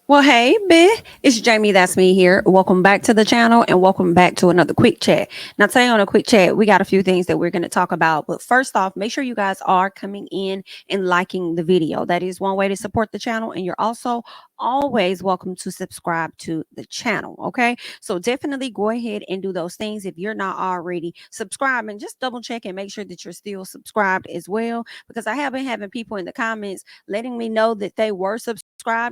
Well, hey, it's Jamie. That's me here. Welcome back to the channel and welcome back to another quick chat. Now, today on a quick chat, we got a few things that we're going to talk about. But first off, make sure you guys are coming in and liking the video. That is one way to support the channel. And you're also always welcome to subscribe to the channel. Okay. So definitely go ahead and do those things. If you're not already subscribing, just double check and make sure that you're still subscribed as well. Because I have been having people in the comments letting me know that they were subscribed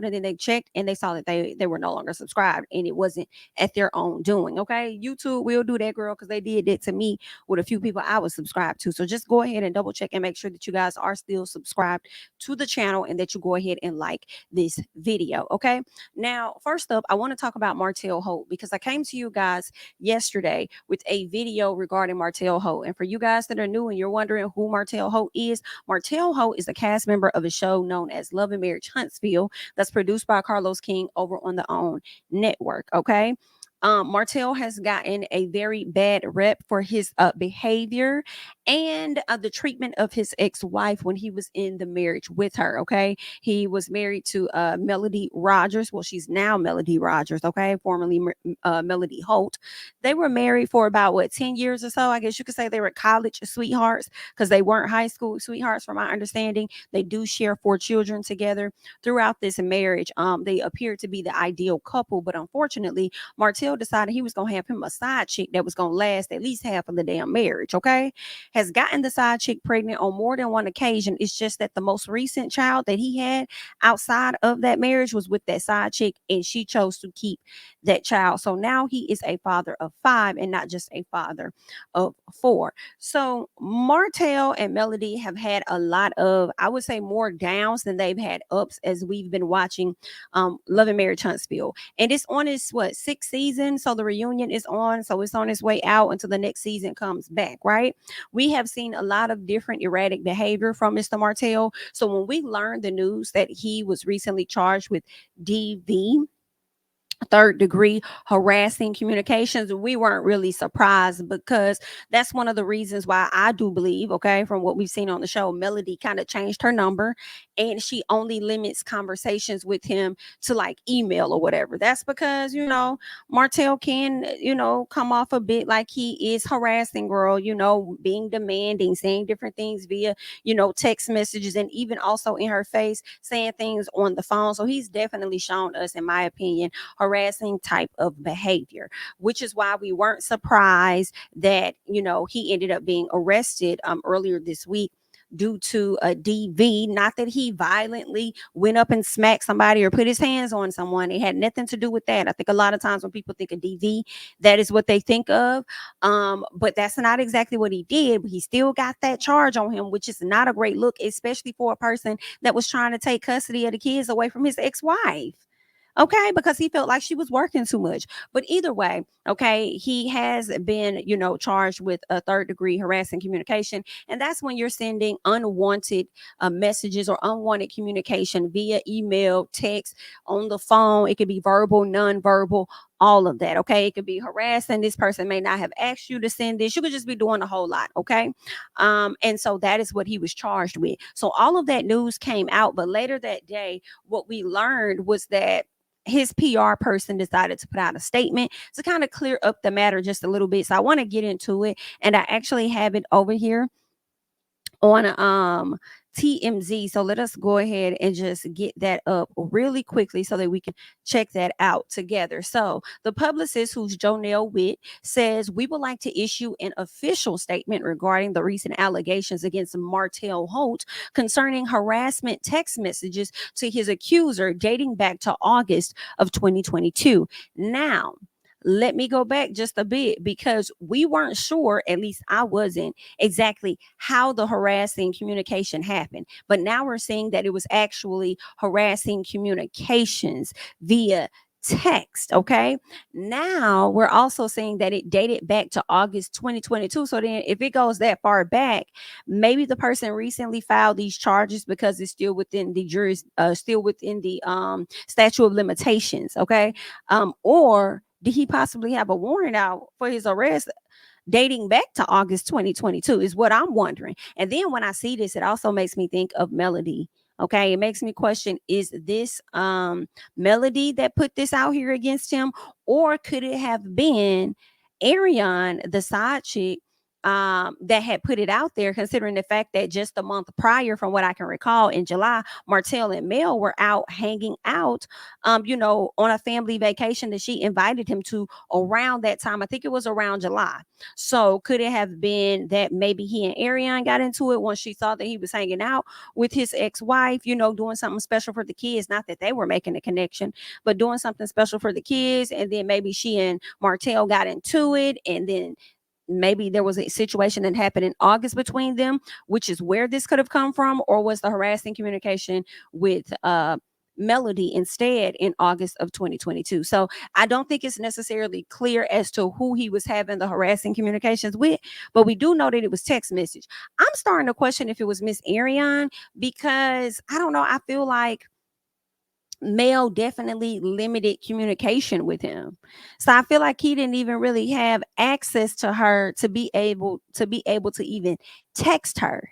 and then they checked and they saw that they were no longer subscribed and it wasn't at their own doing. Okay, YouTube will do that, girl, because they did it to me with a few people I was subscribed to. So just go ahead and double check and make sure that you guys are still subscribed to the channel and that you go ahead and like this video. Okay, now first up, I want to talk about Martell Holt because I came to you guys yesterday with a video regarding Martell Holt. And for you guys that are new and you're wondering who Martell Holt is a cast member of a show known as Love and Marriage Huntsville that's produced by Carlos King over on the OWN network. Okay. Martell has gotten a very bad rep for his behavior and the treatment of his ex-wife when he was in the marriage with her. Okay, he was married to Melody Rogers. Well, she's now Melody Rogers. Okay, formerly Melody Holt. They were married for about 10 years or so. I guess you could say they were college sweethearts because they weren't high school sweethearts, from my understanding. They do share 4 children together. Throughout this marriage, they appeared to be the ideal couple, but unfortunately, Martell decided he was going to have him a side chick that was going to last at least half of the damn marriage. Okay, has gotten the side chick pregnant on more than one occasion. It's just that the most recent child that he had outside of that marriage was with that side chick, and she chose to keep that child. So now he is a father of 5 and not just a father of 4. So Martell and Melody have had a lot of, I would say, more downs than they've had ups as we've been watching Love and Marriage Huntsville. And it's on its 6th season. So the reunion is on. So it's on its way out until the next season comes back, right? We have seen a lot of different erratic behavior from Mr. Martell. So when we learned the news that he was recently charged with DV, third degree harassing communications, we weren't really surprised because that's one of the reasons why I do believe, okay, from what we've seen on the show, Melody kind of changed her number and she only limits conversations with him to like email or whatever. That's because, Martell can, come off a bit like he is harassing, girl, being demanding, saying different things via, text messages, and even also in her face saying things on the phone. So he's definitely shown us, in my opinion, harassing type of behavior, which is why we weren't surprised that, he ended up being arrested earlier this week due to a DV. Not that he violently went up and smacked somebody or put his hands on someone. It had nothing to do with that. I think a lot of times when people think of DV, that is what they think of. But that's not exactly what he did. But he still got that charge on him, which is not a great look, especially for a person that was trying to take custody of the kids away from his ex-wife. Okay, because he felt like she was working too much. But either way, okay, he has been, charged with a third degree harassing communication. And that's when you're sending unwanted messages or unwanted communication via email, text, on the phone. It could be verbal, non-verbal, all of that. Okay, it could be harassing. This person may not have asked you to send this. You could just be doing a whole lot. Okay, and so that is what he was charged with. So all of that news came out, but later that day, what we learned was that his PR person decided to put out a statement to kind of clear up the matter just a little bit. So I want to get into it, and I actually have it over here on TMZ. So let us go ahead and just get that up really quickly so that we can check that out together. So the publicist, who's Jonelle Witt, says, we would like to issue an official statement regarding the recent allegations against Martell Holt concerning harassment text messages to his accuser dating back to August of 2022. Now, let me go back just a bit because we weren't sure, at least I wasn't, exactly how the harassing communication happened. But now we're seeing that it was actually harassing communications via text. Okay, now we're also seeing that it dated back to August 2022. So then if it goes that far back, maybe the person recently filed these charges because it's still within the statute of limitations. Okay, or did he possibly have a warrant out for his arrest dating back to August 2022 is what I'm wondering. And then when I see this, it also makes me think of Melody Okay, it makes me question, is this Melody that put this out here against him, or could it have been Ariane, the side chick, that had put it out there, considering the fact that just a month prior, from what I can recall, in July, Martell and Mel were out hanging out, on a family vacation that she invited him to around that time. I think it was around July. So could it have been that maybe he and Ariane got into it once she saw that he was hanging out with his ex-wife, doing something special for the kids? Not that they were making a connection, but doing something special for the kids. And then maybe she and Martell got into it. And then maybe there was a situation that happened in August between them, which is where this could have come from, or was the harassing communication with Melody instead in August of 2022. So I don't think it's necessarily clear as to who he was having the harassing communications with, but we do know that it was text message. I'm starting to question if it was Miss Ariane, because I don't know. I feel like Mel definitely limited communication with him. So I feel like he didn't even really have access to her to be able to even text her.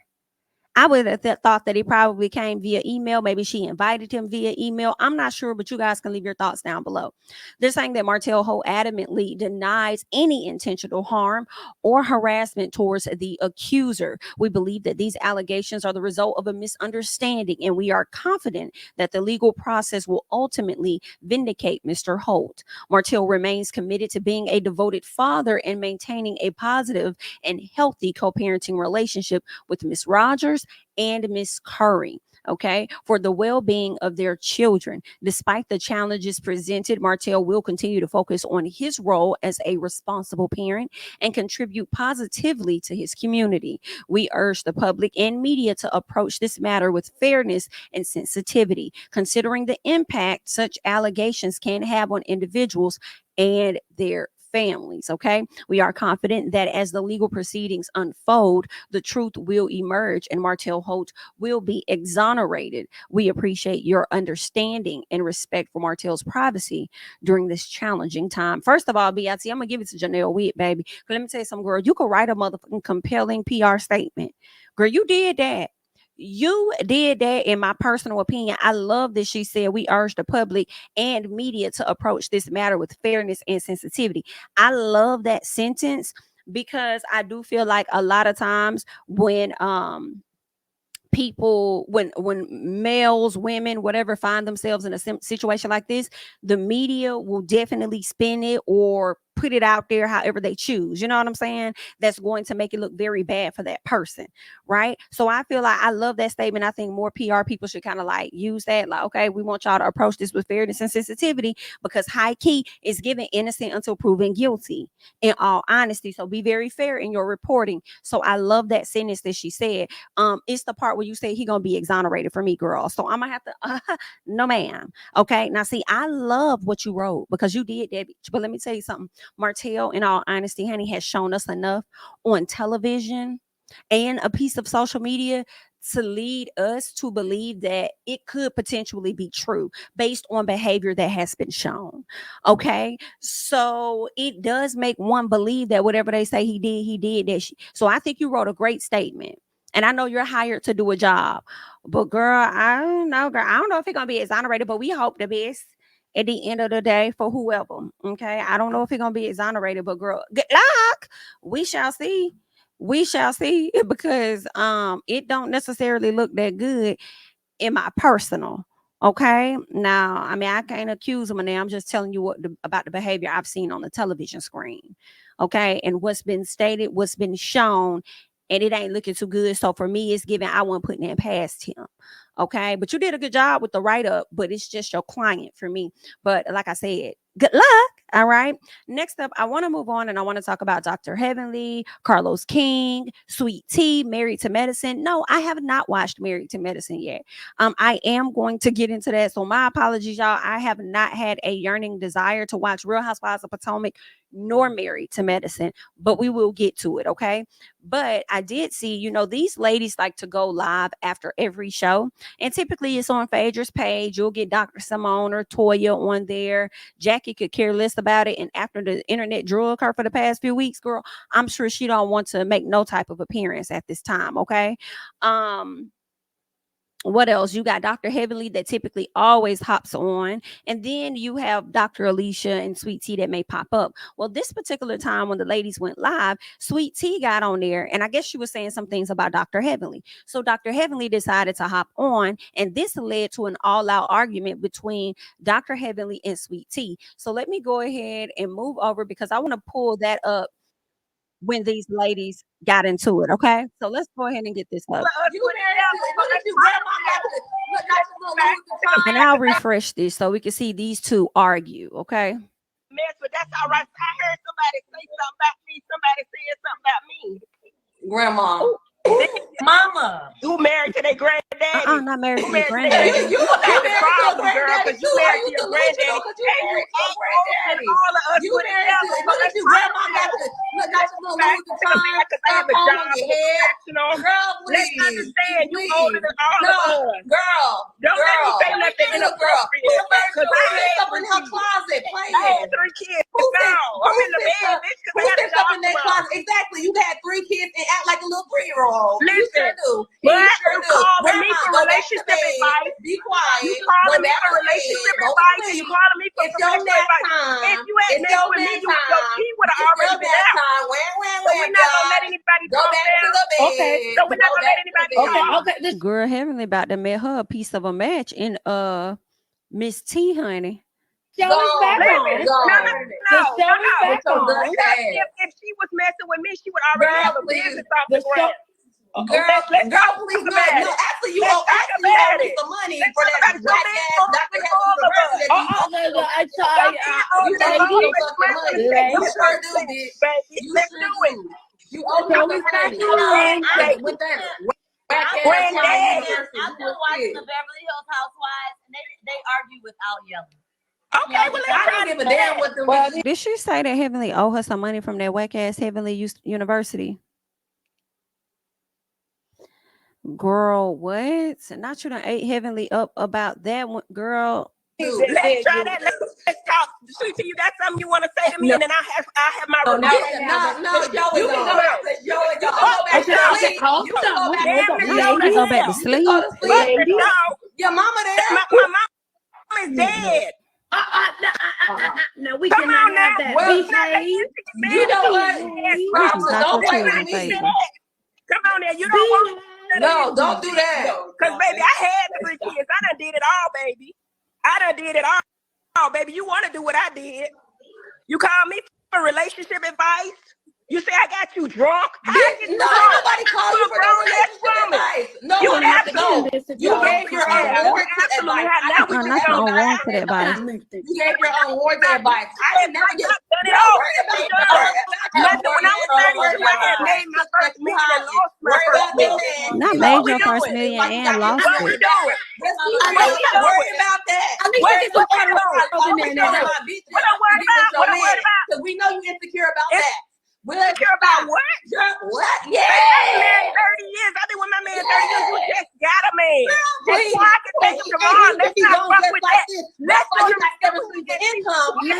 I would have thought that he probably came via email. Maybe she invited him via email. I'm not sure, but you guys can leave your thoughts down below. They're saying that Martell Holt adamantly denies any intentional harm or harassment towards the accuser. We believe that these allegations are the result of a misunderstanding, and we are confident that the legal process will ultimately vindicate Mr. Holt. Martell remains committed to being a devoted father and maintaining a positive and healthy co-parenting relationship with Miss Rogers and Miss Curry, okay, for the well-being of their children. Despite the challenges presented, Martell will continue to focus on his role as a responsible parent and contribute positively to his community. We urge the public and media to approach this matter with fairness and sensitivity, considering the impact such allegations can have on individuals and their families. Okay, we are confident that as the legal proceedings unfold, the truth will emerge and Martell Holt will be exonerated. We appreciate your understanding and respect for Martell's privacy during this challenging time. First of all, BIT, I'm gonna give it to Janelle Witt, baby. But let me tell you something, girl. You could write a motherfucking compelling PR statement. Girl, you did that. You did that, in my personal opinion. I love that she said we urge the public and media to approach this matter with fairness and sensitivity. I love that sentence, because I do feel like a lot of times when people, when males, women, whatever, find themselves in a situation like this, the media will definitely spin it or put it out there however they choose. You know what I'm saying? That's going to make it look very bad for that person, right? So I feel like I love that statement. I think more PR people should kind of like use that, like, okay, we want y'all to approach this with fairness and sensitivity, because high key is given innocent until proven guilty, in all honesty. So be very fair in your reporting. So I love that sentence that she said. It's the part where you say he gonna be exonerated for me, girl. So I'm gonna have to no ma'am. Okay, now see, I love what you wrote, because you did that, but let me tell you something. Martell, in all honesty, honey, has shown us enough on television and a piece of social media to lead us to believe that it could potentially be true based on behavior that has been shown. Okay, so it does make one believe that whatever they say he did that. So I think you wrote a great statement. And I know you're hired to do a job, but girl, I don't know, girl. I don't know if it's gonna be exonerated, but we hope the best at the end of the day for whoever. Okay, I don't know if he's gonna be exonerated, but girl, good luck. We shall see. We shall see, because it don't necessarily look that good in my personal. Okay, now I mean I can't accuse him of that. I'm just telling you about the behavior I've seen on the television screen. Okay, and what's been stated, what's been shown, and it ain't looking too good. So for me, it's given I wasn't putting that past him. Okay, but you did a good job with the write up, but it's just your client for me. But like I said, good luck. All right. Next up, I want to move on and I want to talk about Dr. Heavenly, Carlos King, Sweet Tea, Married to Medicine. No, I have not watched Married to Medicine yet. I am going to get into that. So my apologies, y'all. I have not had a yearning desire to watch Real Housewives of Potomac nor Married to Medicine, but we will get to it. Okay. But I did see, these ladies like to go live after every show. And typically it's on Phaedra's page. You'll get Dr. Simone or Toya on there. Jackie could care less about it. And after the internet drug her for the past few weeks, girl, I'm sure she don't want to make no type of appearance at this time. Okay. Um, what else? You got Dr. Heavenly that typically always hops on, and then you have Dr. Alicia and Sweet Tea that may pop up. Well, this particular time when the ladies went live, Sweet Tea got on there, and I guess she was saying some things about Dr. Heavenly. So Dr. Heavenly decided to hop on, and this led to an all-out argument between Dr. Heavenly and Sweet Tea. So let me go ahead and move over because I want to pull that up when these ladies got into it. Okay, so let's go ahead and get this up. And I'll refresh this so we can see these two argue. Okay. But that's all right. I heard somebody say something about me. Somebody said something about me. Grandma. Mama. Who married to their granddaddy? Not married to your granddaddy. You got the problem, girl, because you married to your granddaddy. You married to your grandma got your little Louis Vuitton stuff on your head. Girl, please. Let's understand, you older than all of us. Girl. Don't let me say nothing inappropriate. Put stuff in her closet playing. I had 3 kids. I'm in the bed, bitch, because I got a stuff in dog. that closet. Exactly. You had 3 kids and act like a little 3-year-old. You Listen, sure do. but You sure you do. calling me for Grandma, relationship advice. Be quiet. You calling me Go for back to relationship bed. advice. You calling me for It's your relationship nap advice. time. If you had next with me, your key would have already been out. So we're not gonna let anybody go back to the bed. Okay. So we're not gonna let anybody talk. Okay. This girl Heavenly about to make her a piece of a match in Miss T, honey. No. If she was messing with me, she would already have a business off the ground. Girl, please, no. Actually, you owe me some money for that black ass Dr. Heavenly You sure do, bitch. Let's do it. You owe me some money. With that granddaddy. I've been watching the Beverly Hills Housewives, and they argue without yelling. Okay, well, I don't give a damn what the. Did she say that Heavenly owe her some money from that whack ass Heavenly University? Girl, what? Not you done ate Heavenly up about that one, girl. Let's try that. Let's talk. Sweetie, you got something you want to say to me, and then I have my review. You can go back to show it. You go back to sleep. Your mama there. My mom is dead. No, we cannot have that. You know what? Don't play with me. Come on there. You don't want. No, don't do that. Because, baby, I had the 3 kids. I done did it all, baby. I done did it all, baby. You want to do what I did. You call me for relationship advice. You say I got you drunk. Nobody called you for no relationship advice. No one has to know. You gave your own warranted advice. Not your unwarranted advice. You gave your own warranted advice. I didn't never get done it all. When I was 32, I had made my first million and lost my first million. Not made your first million and lost What we it. doing? Worry about that. What are you worried about? Because we know you insecure about that. We're insecure about what? What? Yeah. I've been married 30 years. I've been with my man 30 years. You just got a man. That's why I can take him tomorrow. Let's not fuck with that. Let's not get income. The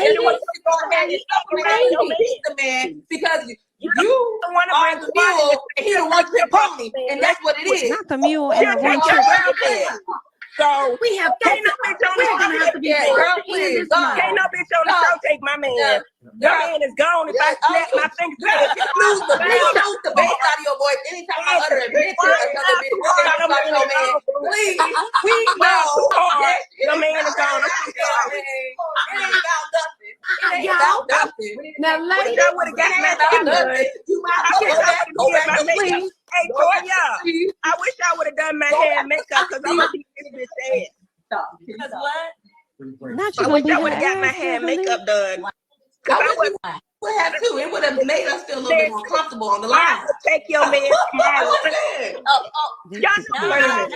man because you are the mule and he the one trip pony, and that's what it is. Not the mule and the one trip. So we have can't no bitch on the show. Girl, please. Can't no bitch on the show take my man. Your man is gone. If I snap my fingers, lose the bass out of your voice anytime I utter a bitch or another bitch. About your man. Please. We know. Your man is gone. It ain't about nothing. It ain't about nothing. Now, ladies, I would have got my nothing. You might go back to sleep. Hey, Toya, I wish I would have done my hair and makeup because I'm going to beat this bitch ass. Because what? Not I you wish gonna I be would have got my hair and makeup done. I would have too. It would have made us feel a little bit more comfortable on the line. I would take your man tomorrow. Y'all know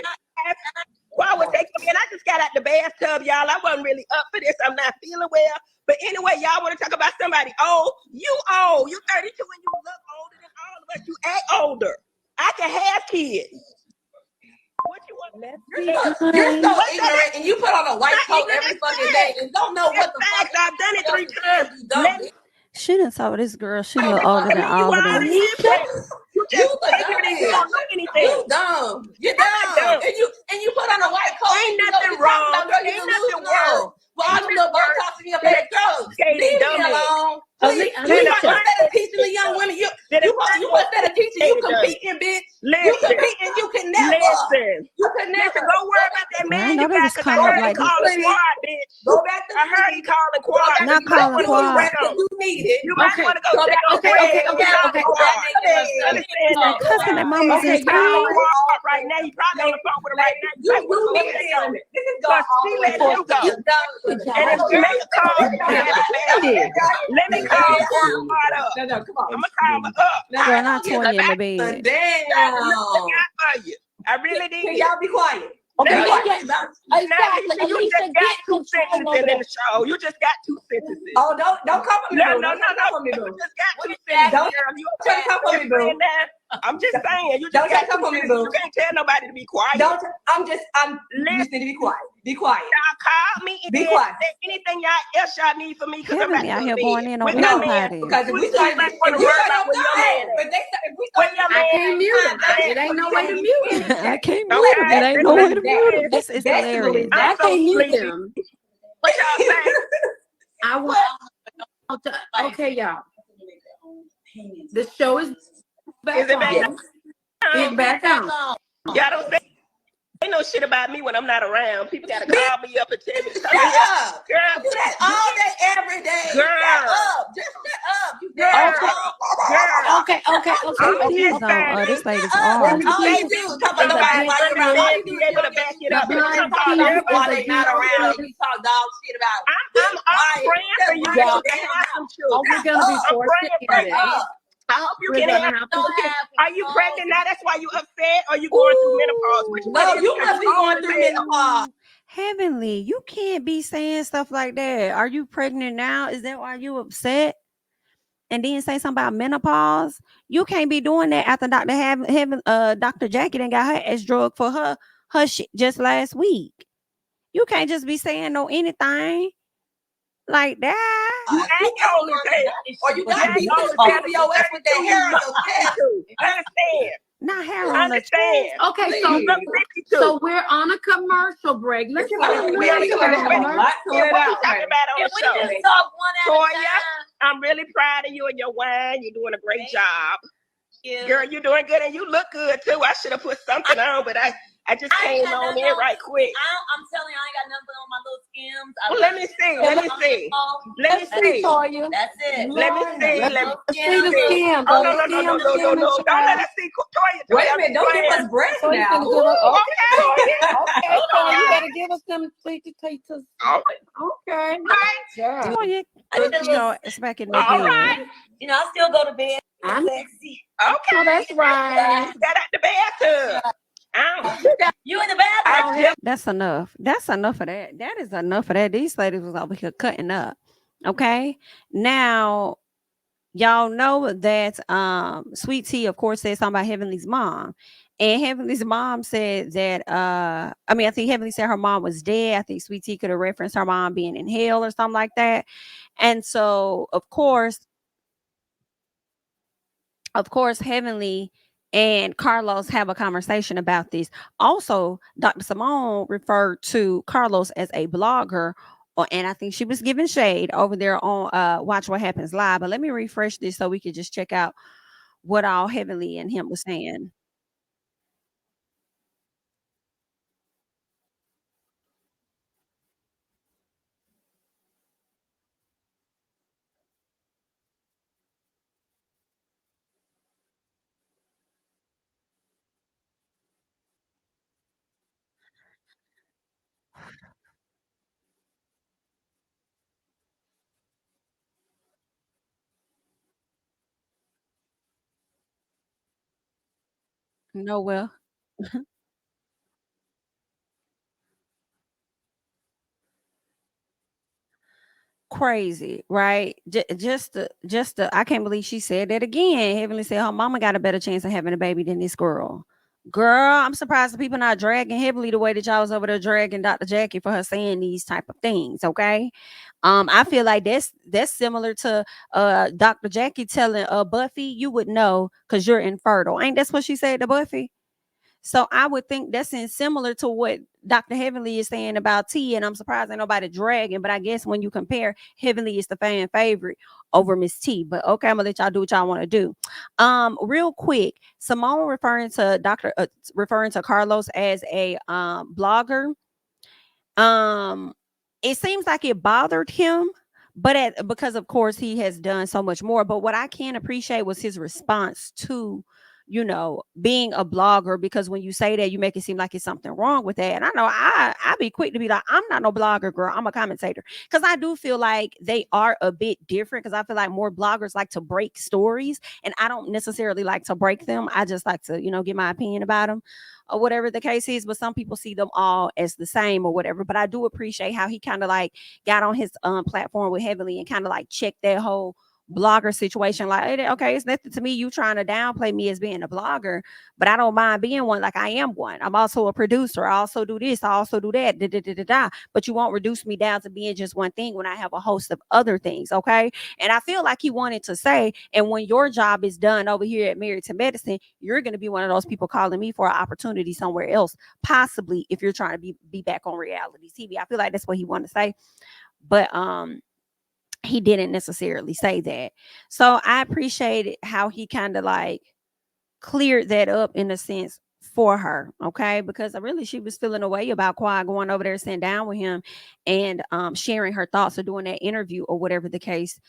well, I would take your man. I just got out the bathtub, y'all. I wasn't really up for this. I'm not feeling well. But anyway, y'all want to talk about somebody old? You old. You 32 and you look older than all of us. You act older. I can have kids. What you want? You're so ignorant, and you put on a white coat every fucking day and don't know what the fuck. I've done it 3 times. She done saw this girl. She look older than all of them. You just ignorant. You don't know anything. You dumb. You're dumb. And you put on a white coat. Ain't nothing wrong. Ain't nothing wrong. Well, all them little Botox in your face, girl. Leave me alone. Please, instead of teaching the young women, you instead of teaching, you competing, bitch. You competing, you can never. You can never. Go worry about that man you got, because I heard he calling quad, bitch. Go back to I heard he calling quad. Not calling quad. You need it. You might want to go check on Cousin that mama's in Spain. right now. He probably on the phone with her right now. You need him. Because she let you go. And if you make a call, let me call quad up. No, come on. I'm going to call her up. Girl, not Tonya in the bed. Damn. I really did. Can y'all be quiet? Okay, Exactly. You just got 2 sentences in the show. You just got 2 sentences. Oh, don't come for me, boo. No. You just got 2 sentences. Don't try to come for me, boo. I'm just saying. You just Don't try got to come 2 for me, sentences. boo. You can't tell nobody to be quiet. I'm just need to be quiet. Be quiet. Y'all call me and Be then quiet. say anything else y'all need for me, because I'm Heavenly out here going in on everybody. Because if we start, if we start, I can't mute him. It ain't no way to mute him. I can't mute him. It ain't no way to mute him. This is That's hilarious. I can't mute them. What y'all saying? I want. Okay, y'all. The show is back Is it back on. It's back on. Y'all don't say no shit about me when I'm not around. People gotta call me up and tell me. Shut up. Girl, Do that all day, every day. Girl. Shut up. Just shut up. You girl. Okay. Please don't. This lady's all on. you do is talk about nobody while you're around. All you do is able to back it up. talk about everybody while they not around. You talk dog shit about. I'm praying for you. Y'all You can have some Oh, children. we're gonna be I'm forced praying to for end you. it. I hope you We're can gonna have have to. Are you pregnant now? That's why you upset? Or you going through menopause? Which one No, is you it? must be going through menopause. Heavenly, you can't be saying stuff like that. Are you pregnant now? Is that why you upset? And then say something about menopause. You can't be doing that after Dr. Jackie done got her S drug for her shit just last week. You can't just be saying no anything like that. You ain't only saying. Or you got to be PCOS with that hair on your chest. Understand. Not hair on the Understand. chest. Okay, You look 52. so we're on a commercial break. Let's What you talking about on the show? Just talk one at a Toya, time. I'm really proud of you and your wine. You're doing a great job. Yeah. Girl, you're doing good, and you look good too. I should have put something on, but I just came on in right quick. I'm telling you, I ain't got nothing on my little skims. Well, let me see. Let me see. Let me see. That's it. Let me see. Let me see the skin. Oh, no. Don't let us see Toya. Wait a minute, don't give us breasts now. Okay. Okay, you better give us some sweet potatoes. Okay. Yeah. Toya, it's back in the All bed. right. You know, I still go to bed. I'm Sexy. Okay. Oh, that's right. Got out the bathtub. You in the bathroom? That's enough. That's enough of that. That is enough of that. These ladies was over here cutting up. Okay. Now, y'all know that Sweet Tea, of course, said something about Heavenly's mom. And Heavenly's mom said that I think Heavenly said her mom was dead. I think Sweet Tea could have referenced her mom being in hell or something like that. And so, of course, Heavenly and Carlos have a conversation about this. Also, Dr. Simone referred to Carlos as a blogger, and I think she was giving shade over there on Watch What Happens Live. But let me refresh this so we can just check out what all Heavenly and him was saying. No, well, crazy, right? I can't believe she said that again. Heavenly said her mama got a better chance of having a baby than this girl. Girl, I'm surprised the people not dragging heavily the way that y'all was over there dragging Dr. Jackie for her saying these type of things. Okay. I feel like that's similar to Dr. Jackie telling Buffy, you would know because you're infertile. Ain't that's what she said to Buffy? So I would think that's in similar to what Dr. Heavenly is saying about T, and I'm surprised ain't nobody dragging. But I guess when you compare, Heavenly is the fan favorite over Miss T. But okay, I'm gonna let y'all do what y'all want to do. Real quick, Simone referring to Carlos as a blogger. Um, it seems like it bothered him, but because of course he has done so much more. But what I can appreciate was his response to, being a blogger, because when you say that, you make it seem like it's something wrong with that. And I know I be quick to be like, I'm not no blogger, girl. I'm a commentator. Because I do feel like they are a bit different, because I feel like more bloggers like to break stories, and I don't necessarily like to break them. I just like to, give my opinion about them or whatever the case is. But some people see them all as the same or whatever. But I do appreciate how he kind of like got on his platform with Heavenly and kind of like checked that whole blogger situation. Like, okay, it's nothing to me, you trying to downplay me as being a blogger, but I don't mind being one. Like, I am one. I'm also a producer. I also do this, I also do that, but you won't reduce me down to being just one thing when I have a host of other things. Okay. And I feel like he wanted to say, and when your job is done over here at Married to Medicine, you're going to be one of those people calling me for an opportunity somewhere else, possibly if you're trying to be back on reality TV. I feel like that's what he wanted to say, but he didn't necessarily say that. So I appreciated how he kind of like cleared that up in a sense for her. Okay. Because she was feeling a way about Quad going over there, sitting down with him and sharing her thoughts or doing that interview or whatever the case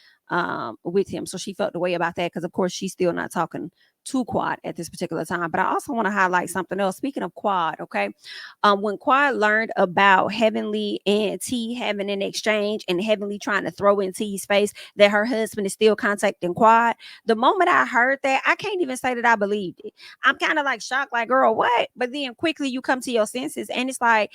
with him. So she felt the way about that, because of course she's still not talking to Quad at this particular time. But I also want to highlight something else. Speaking of Quad, okay, when Quad learned about Heavenly and T having an exchange, and Heavenly trying to throw in T's face that her husband is still contacting Quad, the moment I heard that, I can't even say that I believed it. I'm kind of like shocked, like, girl, what? But then quickly you come to your senses, and it's like,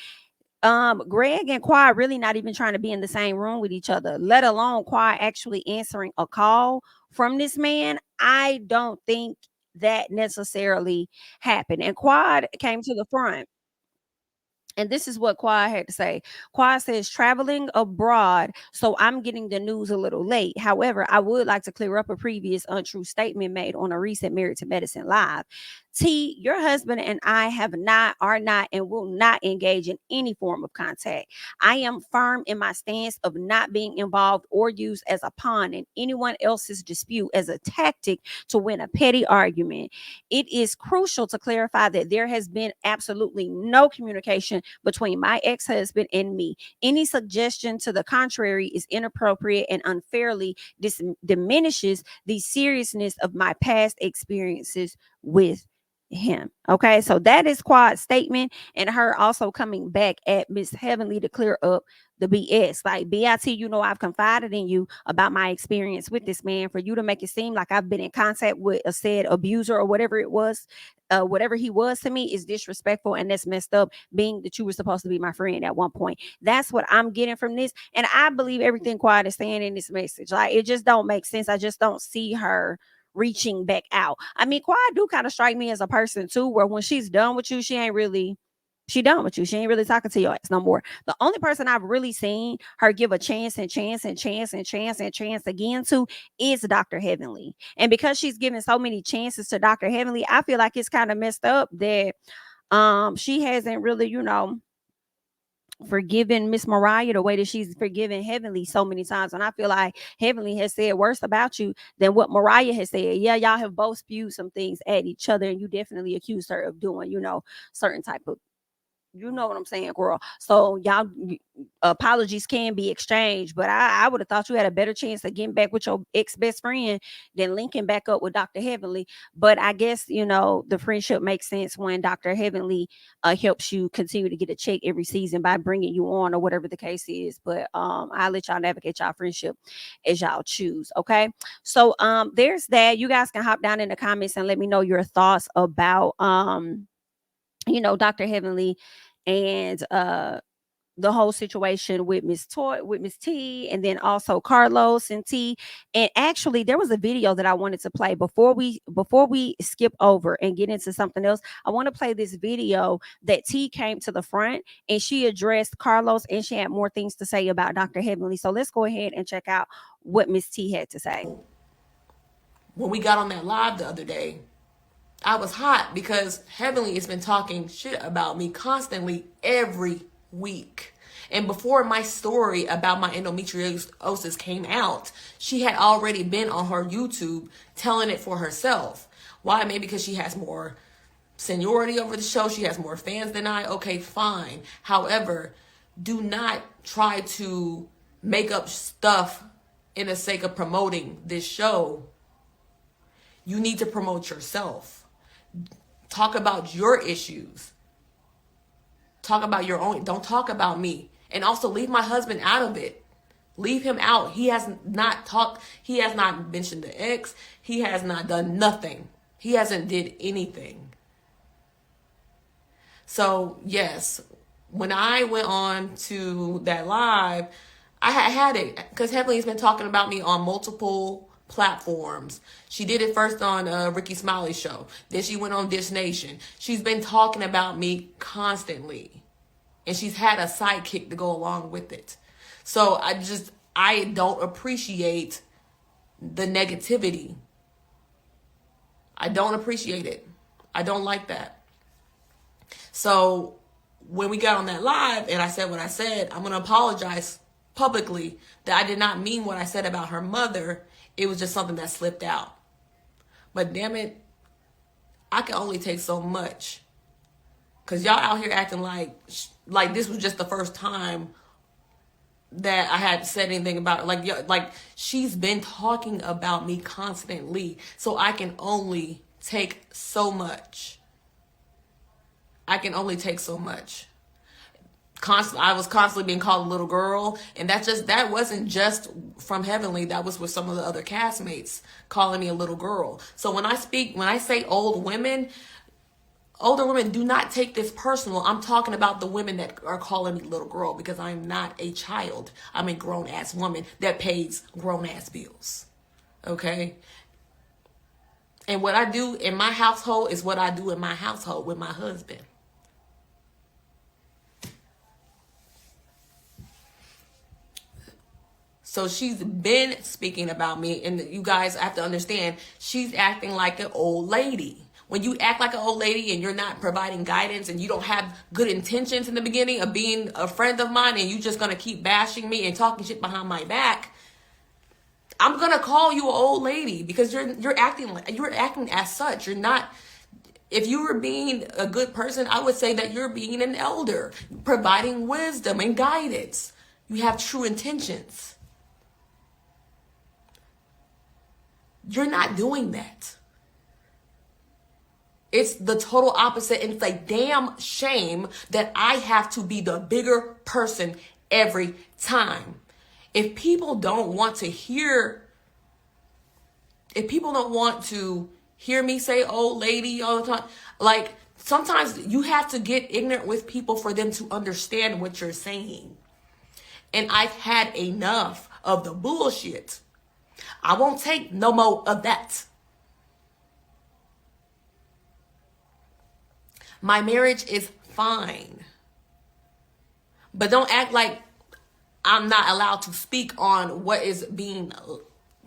Greg and Quad really not even trying to be in the same room with each other, let alone Quad actually answering a call from this man. I don't think that necessarily happened. And Quad came to the front. And this is what Quad had to say. Quad says, traveling abroad, so I'm getting the news a little late. However, I would like to clear up a previous untrue statement made on a recent Married to Medicine live. T, your husband and I are not, and will not engage in any form of contact. I am firm in my stance of not being involved or used as a pawn in anyone else's dispute as a tactic to win a petty argument. It is crucial to clarify that there has been absolutely no communication between my ex-husband and me. Any suggestion to the contrary is inappropriate and unfairly diminishes the seriousness of my past experiences with him. Okay, so that is Quad's statement, and her also coming back at Miss Heavenly to clear up the BS. Like, BIT, I've confided in you about my experience with this man. For you to make it seem like I've been in contact with a said abuser or whatever it was, whatever he was to me, is disrespectful, and that's messed up, being that you were supposed to be my friend at one point. That's what I'm getting from this, and I believe everything Quad is saying in this message. Like, it just don't make sense. I just don't see her reaching back out. I mean, Quad do kind of strike me as a person too, where when she's done with you, she done with you. She ain't really talking to your ass no more. The only person I've really seen her give a chance again to is Dr. Heavenly. And because she's given so many chances to Dr. Heavenly, I feel like it's kind of messed up that she hasn't really, forgiven Miss Mariah the way that she's forgiven Heavenly so many times. And I feel like Heavenly has said worse about you than what Mariah has said. Yeah, y'all have both spewed some things at each other, and you definitely accused her of doing, certain type of, you know what I'm saying, girl. So y'all, apologies can be exchanged, but I would have thought you had a better chance of getting back with your ex-best friend than linking back up with Dr. Heavenly. But I guess, the friendship makes sense when Dr. Heavenly helps you continue to get a check every season by bringing you on or whatever the case is. But I'll let y'all navigate y'all friendship as y'all choose. Okay. So there's that. You guys can hop down in the comments and let me know your thoughts about Dr. Heavenly and the whole situation with Miss T, and then also Carlos and T. And actually, there was a video that I wanted to play before we skip over and get into something else. I want to play this video that T came to the front and she addressed Carlos, and she had more things to say about Dr. Heavenly. So let's go ahead and check out what Miss T had to say. When we got on that live the other day, I was hot because Heavenly has been talking shit about me constantly every week. And before my story about my endometriosis came out, she had already been on her YouTube telling it for herself. Why? Maybe because she has more seniority over the show. She has more fans than I. Okay, fine. However, do not try to make up stuff in the sake of promoting this show. You need to promote yourself. Talk about your issues. Talk about your own. Don't talk about me. And also leave my husband out of it. Leave him out. He has not talked. He has not mentioned the ex. He has not done nothing. He hasn't did anything. So yes, when I went on to that live, I had it because Heavenly's been talking about me on multiple platforms. She did it first on Ricky Smiley's show. Then she went on Dish Nation. She's been talking about me constantly. And she's had a sidekick to go along with it. So I don't appreciate the negativity. I don't appreciate it. I don't like that. So when we got on that live and I said what I said, I'm going to apologize publicly that I did not mean what I said about her mother. It was just something that slipped out. But damn it, I can only take so much. Because y'all out here acting like this was just the first time that I had said anything about it. Like she's been talking about me constantly. So I can only take so much. I can only take so much. I was constantly being called a little girl, and that wasn't just from Heavenly. That was with some of the other castmates calling me a little girl. So when I say older women, do not take this personal. I'm talking about the women that are calling me little girl because I'm not a child. I'm a grown ass woman that pays grown ass bills. Okay? And what I do in my household is what I do in my household with my husband. So she's been speaking about me, and you guys have to understand, she's acting like an old lady. When you act like an old lady and you're not providing guidance and you don't have good intentions in the beginning of being a friend of mine and you're just going to keep bashing me and talking shit behind my back, I'm going to call you an old lady because you're acting as such. You're not. If you were being a good person, I would say that you're being an elder, providing wisdom and guidance. You have true intentions. You're not doing that. It's the total opposite. And it's a damn shame that I have to be the bigger person every time. If people don't want to hear me say old lady all the time, like sometimes you have to get ignorant with people for them to understand what you're saying. And I've had enough of the bullshit. I won't take no more of that. My marriage is fine. But don't act like I'm not allowed to speak on what is being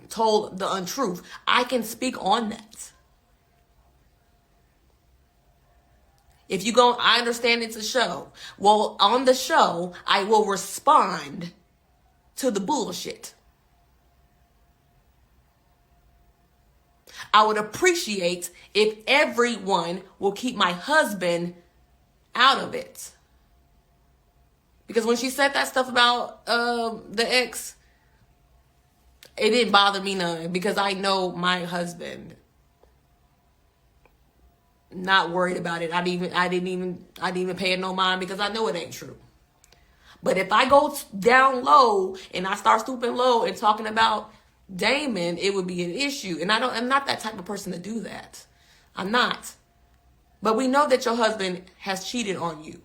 told the untruth. I can speak on that. If you go, I understand it's a show. Well, on the show, I will respond to the bullshit. I would appreciate if everyone will keep my husband out of it. Because when she said that stuff about the ex, it didn't bother me none because I know my husband. Not worried about it. I didn't even pay it no mind because I know it ain't true. But if I go down low and I start stooping low and talking about Damon, it would be an issue. And I'm not that type of person to do that. I'm not. But we know that your husband has cheated on you.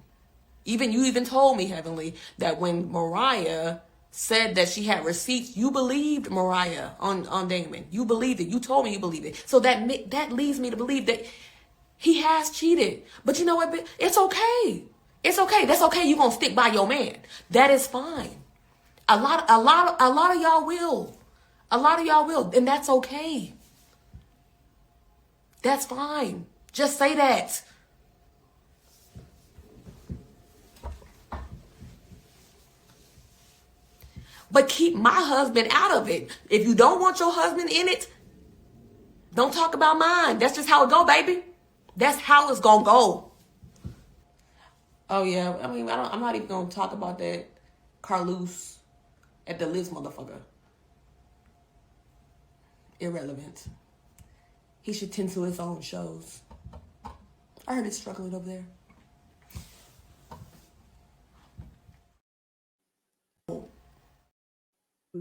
You even told me, Heavenly, that when Mariah said that she had receipts, you believed Mariah on Damon. You believed it. You told me you believed it. So that leads me to believe that he has cheated. But you know what? It's okay. It's okay. That's okay. You're gonna stick by your man. That is fine. A lot of y'all will. A lot of y'all will, and that's okay. That's fine. Just say that. But keep my husband out of it. If you don't want your husband in it, don't talk about mine. That's just how it go, baby. That's how it's gonna go. Oh yeah, I mean, I'm not even gonna talk about that Carlos at the Liz motherfucker. Irrelevant. He should tend to his own shows. I heard it's struggling over there.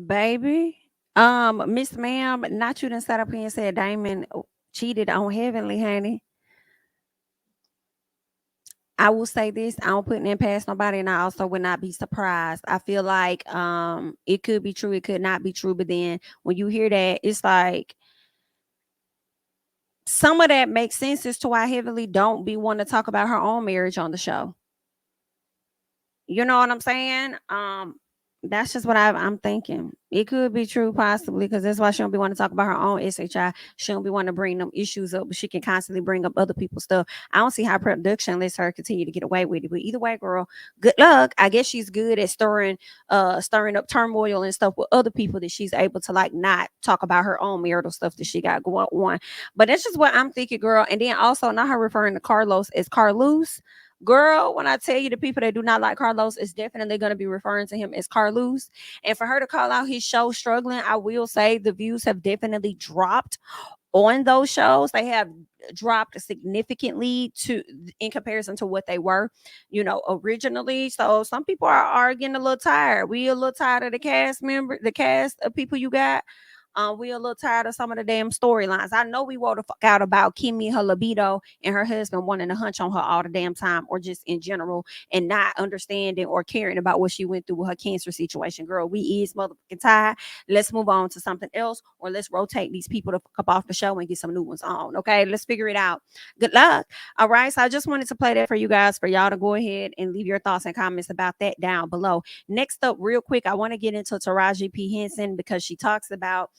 Baby, Miss Ma'am, not you done sat up here and said Damon cheated on Heavenly, honey. I will say this, I don't put it past nobody, and I also would not be surprised. I feel like it could be true, it could not be true, but then when you hear that, it's like some of that makes sense as to why Heavenly don't be wanting to talk about her own marriage on the show. You know what I'm saying? That's just what I'm thinking. It could be true, possibly, because that's why she don't be wanting to talk about her own SHI. She don't be wanting to bring them issues up, but she can constantly bring up other people's stuff. I don't see how production lets her continue to get away with it. But either way, girl, good luck. I guess she's good at stirring up turmoil and stuff with other people that she's able to like not talk about her own marital stuff that she got going on. But that's just what I'm thinking, girl. And then also not her referring to Carlos as Carlos. Girl, when I tell you the people that do not like Carlos is definitely going to be referring to him as Carlos. And for her to call out his show struggling, I will say the views have definitely dropped on those shows. They have dropped significantly in comparison to what they were, originally. So some people are getting a little tired. We a little tired of the cast of people you got. We a little tired of some of the damn storylines. I know we wrote the fuck out about Kimmy, her libido, and her husband wanting to hunch on her all the damn time, or just in general, and not understanding or caring about what she went through with her cancer situation. Girl, we is motherfucking tired. Let's move on to something else, or let's rotate these people to fuck up off the show and get some new ones on. Okay, let's figure it out. Good luck. All right, so I just wanted to play that for you guys, for y'all to go ahead and leave your thoughts and comments about that down below. Next up, real quick, I want to get into Taraji P. Henson, because she talks about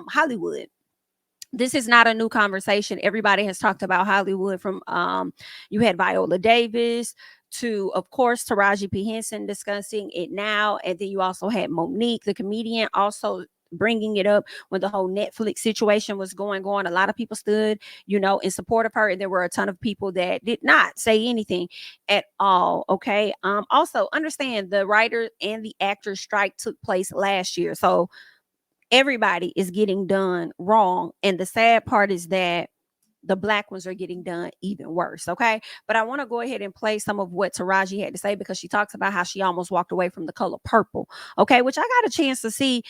Hollywood. This is not a new conversation. Everybody has talked about Hollywood, from you had Viola Davis to, of course, Taraji P. Henson discussing it now, and then you also had Monique, the comedian, also bringing it up when the whole Netflix situation was going on. A lot of people stood, in support of her, and there were a ton of people that did not say anything at all. Okay. Also understand the writer and the actor strike took place last year, so everybody is getting done wrong. And the sad part is that the Black ones are getting done even worse. Okay. But I want to go ahead and play some of what Taraji had to say, because she talks about how she almost walked away from The Color Purple. Okay. Which I got a chance to see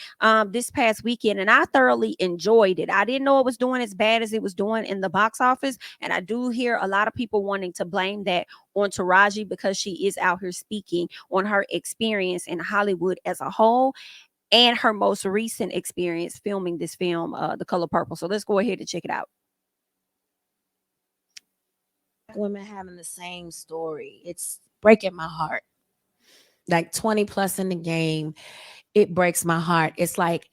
this past weekend, and I thoroughly enjoyed it. I didn't know it was doing as bad as it was doing in the box office. And I do hear a lot of people wanting to blame that on Taraji, because she is out here speaking on her experience in Hollywood as a whole, and her most recent experience filming this film, The Color Purple. So let's go ahead and check it out. Women having the same story. It's breaking my heart. Like 20 plus in the game, it breaks my heart. It's like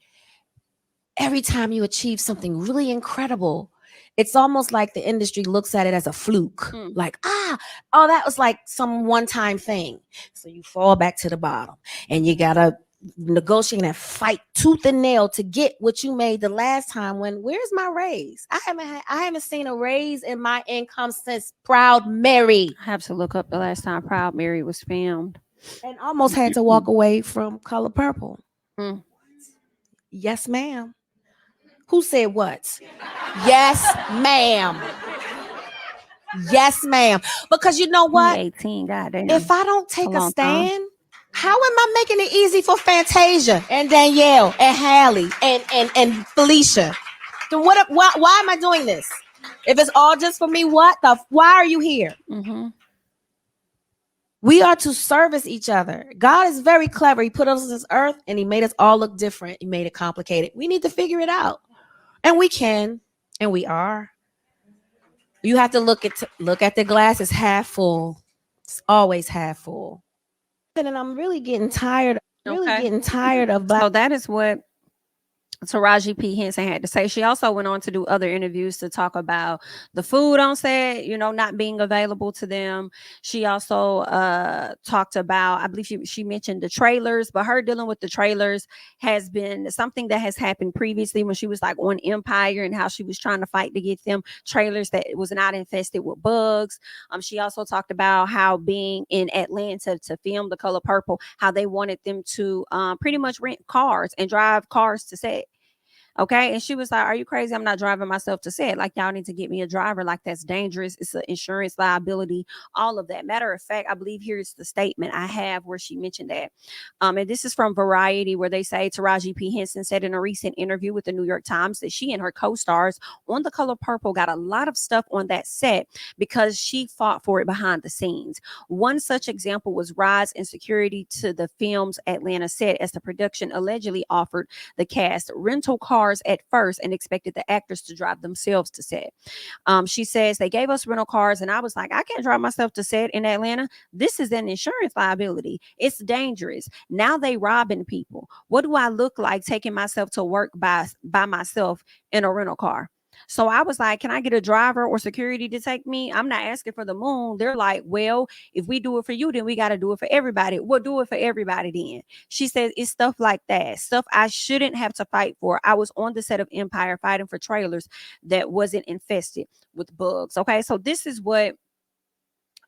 every time you achieve something really incredible, it's almost like the industry looks at it as a fluke. Like, that was like some one-time thing. So you fall back to the bottom, and you gotta negotiate and fight tooth and nail to get what you made the last time. Where's my raise? I haven't seen a raise in my income since Proud Mary. I have to look up the last time Proud Mary was filmed, and almost had to walk away from Color Purple. Yes, ma'am. Who said what? Yes, ma'am. Yes, ma'am. Because you know what? 18, goddamn. If I don't take a stand, how am I making it easy for Fantasia and Danielle and Hallie and Felicia? Then why am I doing this? If it's all just for me, why are you here? We are to service each other. God is very clever. He put us on this earth and he made us all look different. He made it complicated. We need to figure it out. And we can, and we are. You have to look at the glass as half full. It's always half full. And I'm really getting tired of black. So that is what Taraji P. Henson had to say. She also went on to do other interviews to talk about the food on set, you know, not being available to them. She also talked about, I believe she mentioned the trailers, but her dealing with the trailers has been something that has happened previously when she was like on Empire and how she was trying to fight to get them trailers that was not infested with bugs. She also talked about how being in Atlanta to film The Color Purple, how they wanted them to pretty much rent cars and drive cars to set. Okay. And she was like, are you crazy? I'm not driving myself to set. Like, y'all need to get me a driver. Like, that's dangerous. It's an insurance liability, all of that. Matter of fact, I believe here's the statement I have where she mentioned that. And this is from Variety, where they say Taraji P. Henson said in a recent interview with the New York Times that she and her co-stars on The Color Purple got a lot of stuff on that set because she fought for it behind the scenes. One such example was rise in security to the film's Atlanta set, as the production allegedly offered the cast rental cars at first and expected the actors to drive themselves to set. She says they gave us rental cars and I was like, I can't drive myself to set in Atlanta. This is an insurance liability. It's dangerous. Now they robbing people. What do I look like taking myself to work by myself in a rental car? So I was like, can I get a driver or security to take me? I'm not asking for the moon. They're like, well, if we do it for you, then we got to do it for everybody. We'll do it for everybody then. She says it's stuff like that, stuff I shouldn't have to fight for. I was on the set of Empire fighting for trailers that wasn't infested with bugs. Okay, so this is what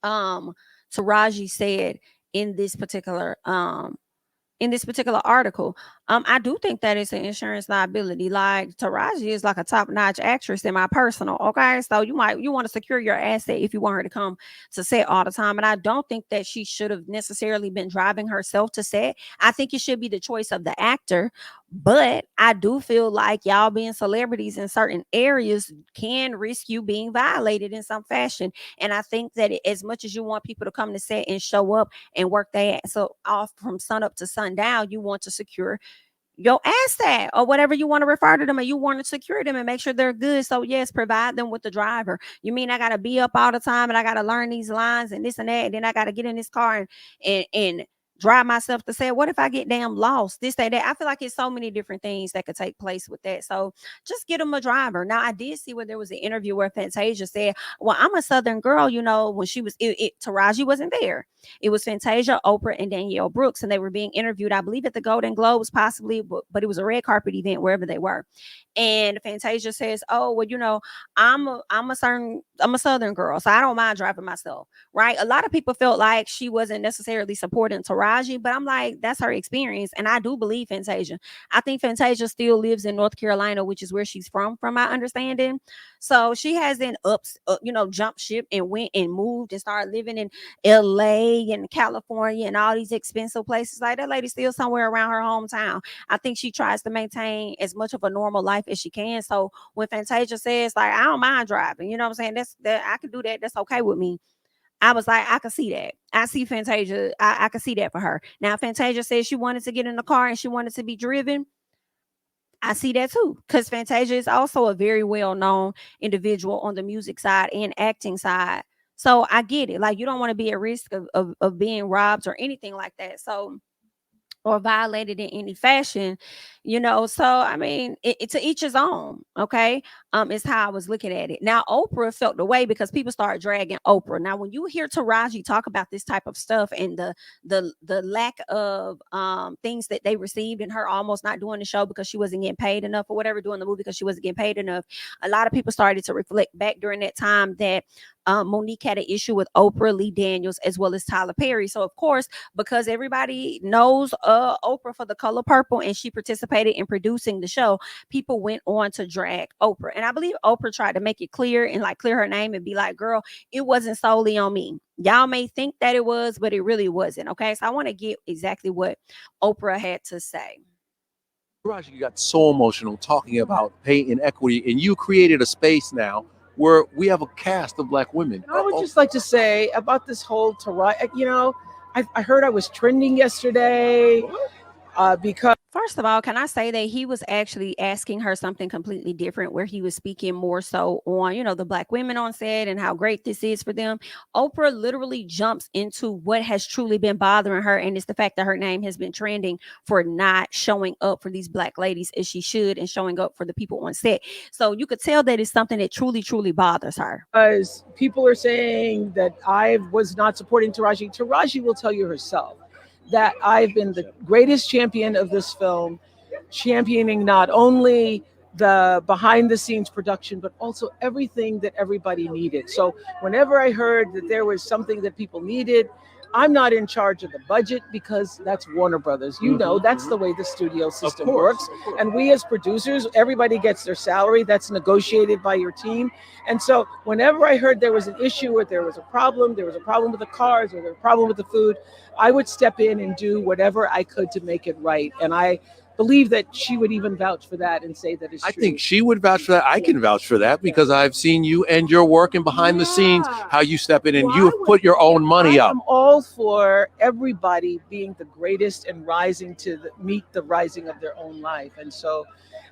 Taraji said in this particular article. I do think that it's an insurance liability. Like, Taraji is like a top-notch actress in my personal. Okay, so you want to secure your asset if you want her to come to set all the time. And I don't think that she should have necessarily been driving herself to set. I think it should be the choice of the actor. But I do feel like y'all being celebrities in certain areas can risk you being violated in some fashion. And I think that as much as you want people to come to set and show up and work their ass off from sun up to sundown, you want to secure your asset or whatever you want to refer to them, and you want to secure them and make sure they're good. So yes, provide them with the driver. You mean I got to be up all the time and I got to learn these lines and this and that, and then I got to get in this car and drive myself to say, what if I get damn lost? This, that. I feel like it's so many different things that could take place with that. So just get them a driver. Now, I did see where there was an interview where Fantasia said, well, I'm a Southern girl, you know, when she was, Taraji wasn't there. It was Fantasia, Oprah, and Danielle Brooks, and they were being interviewed, I believe, at the Golden Globes, possibly, but it was a red carpet event wherever they were. And Fantasia says, oh, well, you know, I'm a Southern girl, so I don't mind driving myself, right? A lot of people felt like she wasn't necessarily supporting Taraji, but I'm like, that's her experience, and I do believe Fantasia. I think Fantasia still lives in North Carolina, which is where she's from my understanding. So she hasn't jumped ship and went and moved and started living in LA and California and all these expensive places. Like, that lady still somewhere around her hometown. I think she tries to maintain as much of a normal life as she can. So when Fantasia says, like, I don't mind driving, you know what I'm saying? That I can do that. That's okay with me. I was like, I can see that. I see Fantasia. I can see that for her. Now, Fantasia says she wanted to get in the car and she wanted to be driven. I see that too, because Fantasia is also a very well-known individual on the music side and acting side. So I get it. Like, you don't want to be at risk of being robbed or anything like that. So, or violated in any fashion, you know. So I mean, it to each his own. Okay, is how I was looking at it. Now, Oprah felt the way because people started dragging Oprah. Now, when you hear Taraji talk about this type of stuff and the lack of things that they received and her almost not doing the show because she wasn't getting paid enough, or whatever, doing the movie because she wasn't getting paid enough, a lot of people started to reflect back during that time that Monique had an issue with Oprah, Lee Daniels, as well as Tyler Perry. So of course, because everybody knows Oprah for The Color Purple and she participated in producing the show, people went on to drag Oprah. And I believe Oprah tried to make it clear and like clear her name and be like, girl, it wasn't solely on me. Y'all may think that it was, but it really wasn't. Okay, so I want to get exactly what Oprah had to say. Taraji got so emotional talking about pay inequity, and you created a space now where we have a cast of Black women. I would just like to say about this whole Taraji, you know, I heard I was trending yesterday because. First of all, can I say that he was actually asking her something completely different, where he was speaking more so on, you know, the Black women on set and how great this is for them. Oprah literally jumps into what has truly been bothering her, and it's the fact that her name has been trending for not showing up for these Black ladies as she should and showing up for the people on set. So you could tell that it's something that truly, truly bothers her. Because people are saying that I was not supporting Taraji. Taraji will tell you herself that I've been the greatest champion of this film, championing not only the behind the scenes production, but also everything that everybody needed. So whenever I heard that there was something that people needed, I'm not in charge of the budget because that's Warner Brothers. You know, that's the way the studio system works. And we as producers, everybody gets their salary. That's negotiated by your team. And so whenever I heard there was an issue or there was a problem with the cars or there was a problem with the food, I would step in and do whatever I could to make it right. And I believe that she would even vouch for that and say that it's true. I think she would vouch for that. I can vouch for that because I've seen you and your work and behind the scenes, how you step in and you have put your own money up. I'm all for everybody being the greatest and rising to meet the rising of their own life. And so,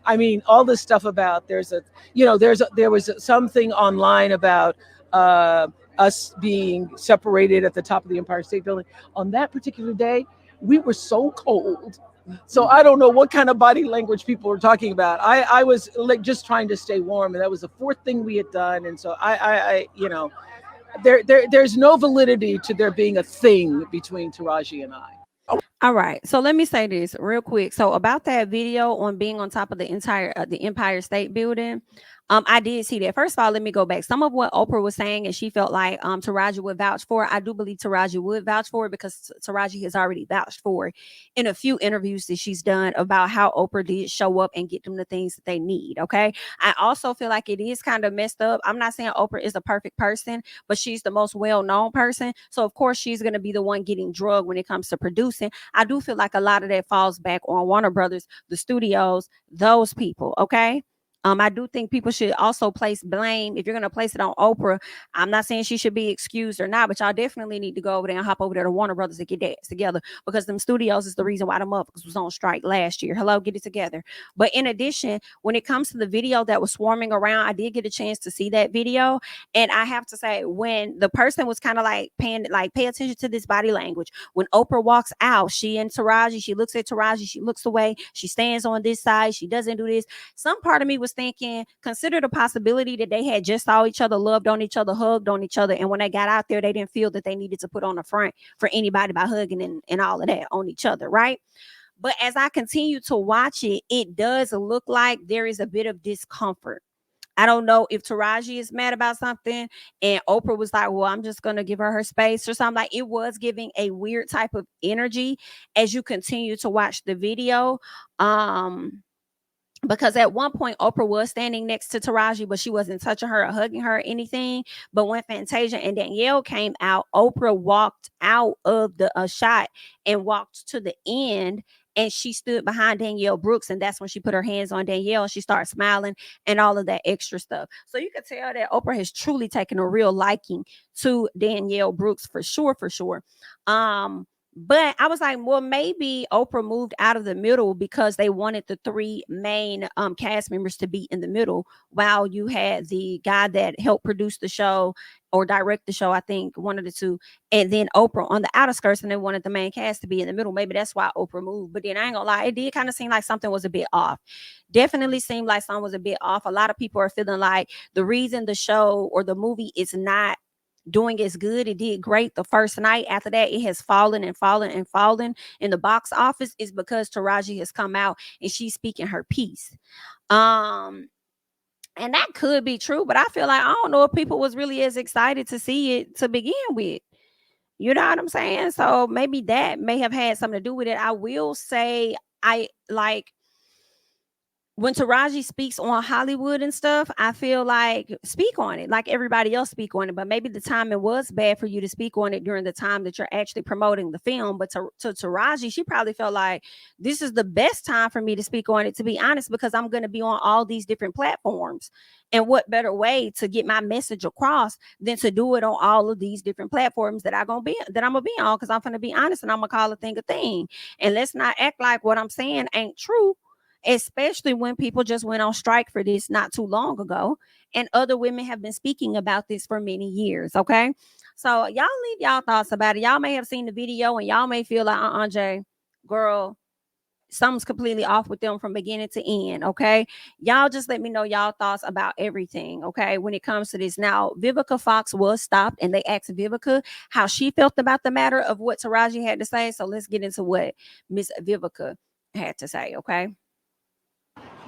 I mean, all this stuff about there was something online about us being separated at the top of the Empire State Building. On that particular day, we were so cold. So I don't know what kind of body language people were talking about. I was like just trying to stay warm, and that was the fourth thing we had done. And so I you know, there's no validity to there being a thing between Taraji and I. All right. So let me say this real quick. So about that video on being on top of the entire the Empire State Building, I did see that. First of all, let me go back. Some of what Oprah was saying, and she felt like Taraji would vouch for it. I do believe Taraji would vouch for it because Taraji has already vouched for it in a few interviews that she's done about how Oprah did show up and get them the things that they need. Okay. I also feel like it is kind of messed up. I'm not saying Oprah is a perfect person, but she's the most well-known person. So of course she's going to be the one getting drugged when it comes to producing. I do feel like a lot of that falls back on Warner Brothers, the studios, those people. Okay. I do think people should also place blame. If you're going to place it on Oprah, I'm not saying she should be excused or not, but y'all definitely need to go over there and hop over there to Warner Brothers and get that together, because them studios is the reason why the motherfuckers was on strike last year. Hello, get it together. But in addition, when it comes to the video that was swarming around, I did get a chance to see that video. And I have to say, when the person was kind of like pay attention to this body language. When Oprah walks out, she and Taraji, she looks at Taraji, she looks away, she stands on this side, she doesn't do this. Some part of me was thinking, consider the possibility that they had just saw each other, loved on each other, hugged on each other, and when they got out there, they didn't feel that they needed to put on a front for anybody by hugging and all of that on each other, right? But as I continue to watch it, it does look like there is a bit of discomfort. I don't know if Taraji is mad about something and Oprah was like, well, I'm just going to give her space or something. Like, it was giving a weird type of energy as you continue to watch the video. Because at one point Oprah was standing next to Taraji, but she wasn't touching her or hugging her or anything. But when Fantasia and Danielle came out, Oprah walked out of the shot and walked to the end, and she stood behind Danielle Brooks, and that's when she put her hands on Danielle and she started smiling and all of that extra stuff. So you could tell that Oprah has truly taken a real liking to Danielle Brooks for sure. But I was like, well, maybe Oprah moved out of the middle because they wanted the three main cast members to be in the middle, while you had the guy that helped produce the show or direct the show, I think one of the two, and then Oprah on the outer skirts, and they wanted the main cast to be in the middle. Maybe that's why Oprah moved. But then I ain't gonna lie, it did kind of seem like something was a bit off. Definitely seemed like something was a bit off. A lot of people are feeling like the reason the show or the movie is not doing as good, it did great the first night, after that it has fallen in the box office, is because Taraji has come out and she's speaking her piece. And that could be true, but I feel like I don't know if people was really as excited to see it to begin with. You know what I'm saying? So maybe that may have had something to do with it. I will say, when Taraji speaks on Hollywood and stuff, I feel like speak on it like everybody else speak on it. But maybe the timing was bad for you to speak on it during the time that you're actually promoting the film. But to Taraji, she probably felt like this is the best time for me to speak on it, to be honest, because I'm going to be on all these different platforms. And what better way to get my message across than to do it on all of these different platforms that I'm gonna be on? Because I'm gonna be honest and I'm gonna call a thing. And let's not act like what I'm saying ain't true, especially when people just went on strike for this not too long ago, and other women have been speaking about this for many years. Okay, so y'all leave y'all thoughts about it. Y'all may have seen the video and y'all may feel like, Jay, girl, something's completely off with them from beginning to end. Okay, y'all just let me know y'all thoughts about everything. Okay, when it comes to this. Now, Vivica Fox was stopped and they asked Vivica how she felt about the matter of what Taraji had to say. So let's get into what Miss Vivica had to say. Okay,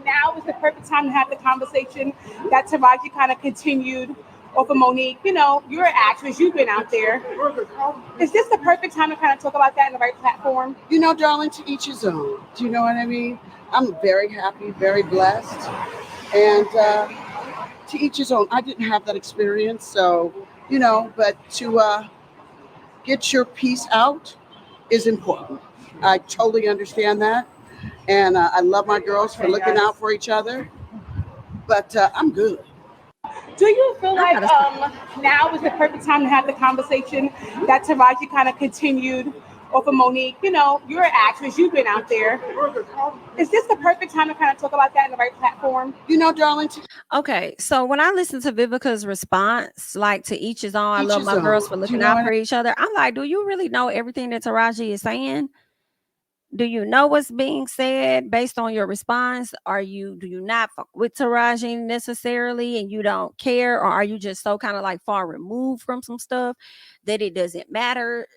now is the perfect time to have the conversation that Taraji kind of continued over Monique. You know, you're an actress, you've been out there. Is this the perfect time to kind of talk about that in the right platform? You know, darling, to each his own. Do you know what I mean? I'm very happy, very blessed. And to each his own. I didn't have that experience, so, you know, but to get your piece out is important. I totally understand that. And I love my girls for looking out for each other. But I'm good. Do you feel like now is the perfect time to have the conversation that Taraji kind of continued over Monique? You know, you're an actress, you've been out there. Is this the perfect time to kind of talk about that in the right platform? You know, darling. Okay, so when I listen to Vivica's response, like to each his own, I love my girls for looking out for each other. I'm like, do you really know everything that Taraji is saying? Do you know what's being said based on your response? Do you not fuck with Taraji necessarily and you don't care? Or are you just so kind of like far removed from some stuff that it doesn't matter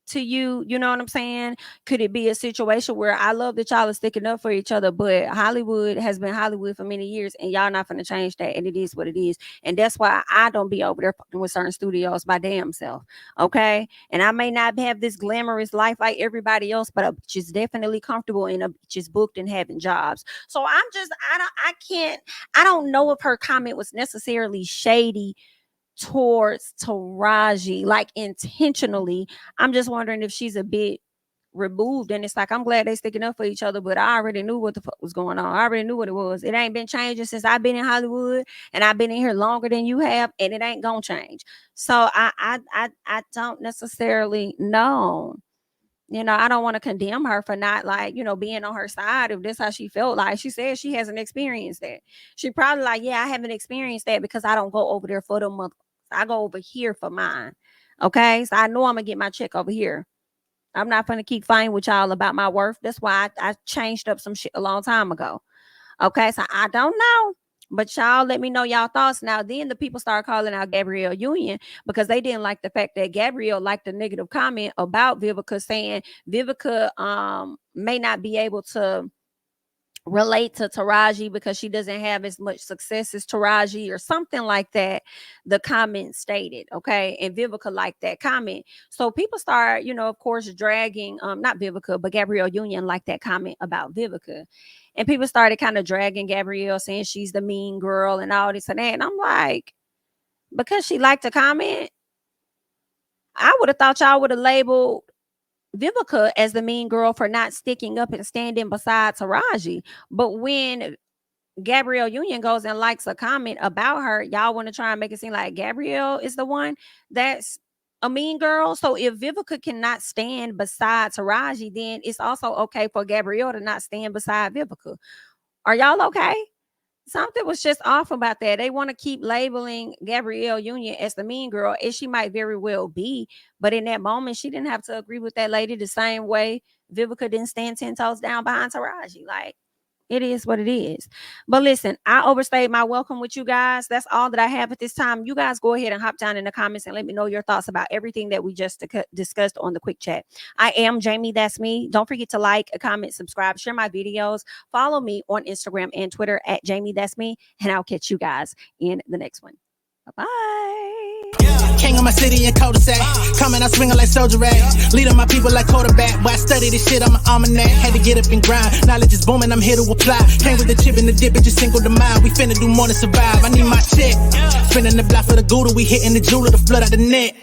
to you? You know what I'm saying? Could it be a situation where I love that y'all are sticking up for each other, but Hollywood has been Hollywood for many years and y'all not gonna change that, and it is what it is. And that's why I don't be over there fucking with certain studios my damn self. Okay, and I may not have this glamorous life like everybody else, but I'm just definitely comfortable and I'm just booked and having jobs. So I don't know if her comment was necessarily shady towards Taraji, like intentionally. I'm just wondering if she's a bit removed, and it's like, I'm glad they sticking up for each other, but I already knew what the fuck was going on. I already knew what it was. It ain't been changing since I've been in Hollywood, and I've been in here longer than you have, and it ain't gonna change. So I don't necessarily know. You know, I don't want to condemn her for not, like, you know, being on her side if that's how she felt. Like she said, she hasn't experienced that. She probably like, yeah, I haven't experienced that because I don't go over there for the month. I go over here for mine. Okay, so I know I'm gonna get my check over here. I'm not gonna keep fighting with y'all about my worth. That's why I changed up some shit a long time ago. Okay, so I don't know. But y'all let me know y'all thoughts. Now, then the people start calling out Gabrielle Union because they didn't like the fact that Gabrielle liked a negative comment about Vivica, saying Vivica may not be able to relate to Taraji because she doesn't have as much success as Taraji or something like that. The comment stated, okay, and Vivica liked that comment. So people start, you know, of course, dragging not Vivica, but Gabrielle Union liked that comment about Vivica. And people started kind of dragging Gabrielle, saying she's the mean girl and all this and that. And I'm like, because she liked to comment, I would have thought y'all would have labeled Vivica as the mean girl for not sticking up and standing beside Taraji. But when Gabrielle Union goes and likes a comment about her, y'all want to try and make it seem like Gabrielle is the one that's a mean girl. So if Vivica cannot stand beside Taraji, then it's also okay for Gabrielle to not stand beside Vivica. Are y'all okay? Something was just off about that. They want to keep labeling Gabrielle Union as the mean girl, and she might very well be. But in that moment, she didn't have to agree with that lady the same way Vivica didn't stand 10 toes down behind Taraji. Like, it is what it is. But listen, I overstayed my welcome with you guys. That's all that I have at this time. You guys go ahead and hop down in the comments and let me know your thoughts about everything that we just discussed on the quick chat. I am Jami, that's me. Don't forget to like, comment, subscribe, share my videos. Follow me on Instagram and Twitter at Jami, that's me. And I'll catch you guys in the next one. Bye-bye. King of my city and cul-de-sac. Coming out swinging like soldier rag. Leading my people like quarterback. But I study this shit, I'm an almanac. Had to get up and grind. Knowledge is booming, I'm here to apply. Came with the chip and the dip, it just single the mind. We finna do more than survive. I need my check. Spinning the block for the Gouda, we hitting the jeweler, the flood out the net.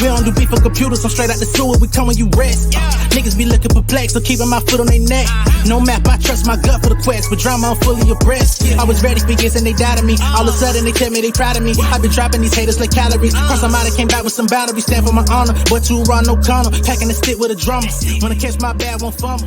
We don't do beef for computers, I'm straight out the sewer, we come when you rest. Niggas be looking perplexed, so keeping my foot on their neck. No map, I trust my gut for the quest, but drama, I'm fully abreast. I was ready for years and they doubted me. All of a sudden they tell me they proud of me. I been dropping these haters like calories. Cross them out, I came back with some boundaries. Stand for my honor, but too raw, no corner. Packing the stick with a drummer. When I catch my bad, won't fumble.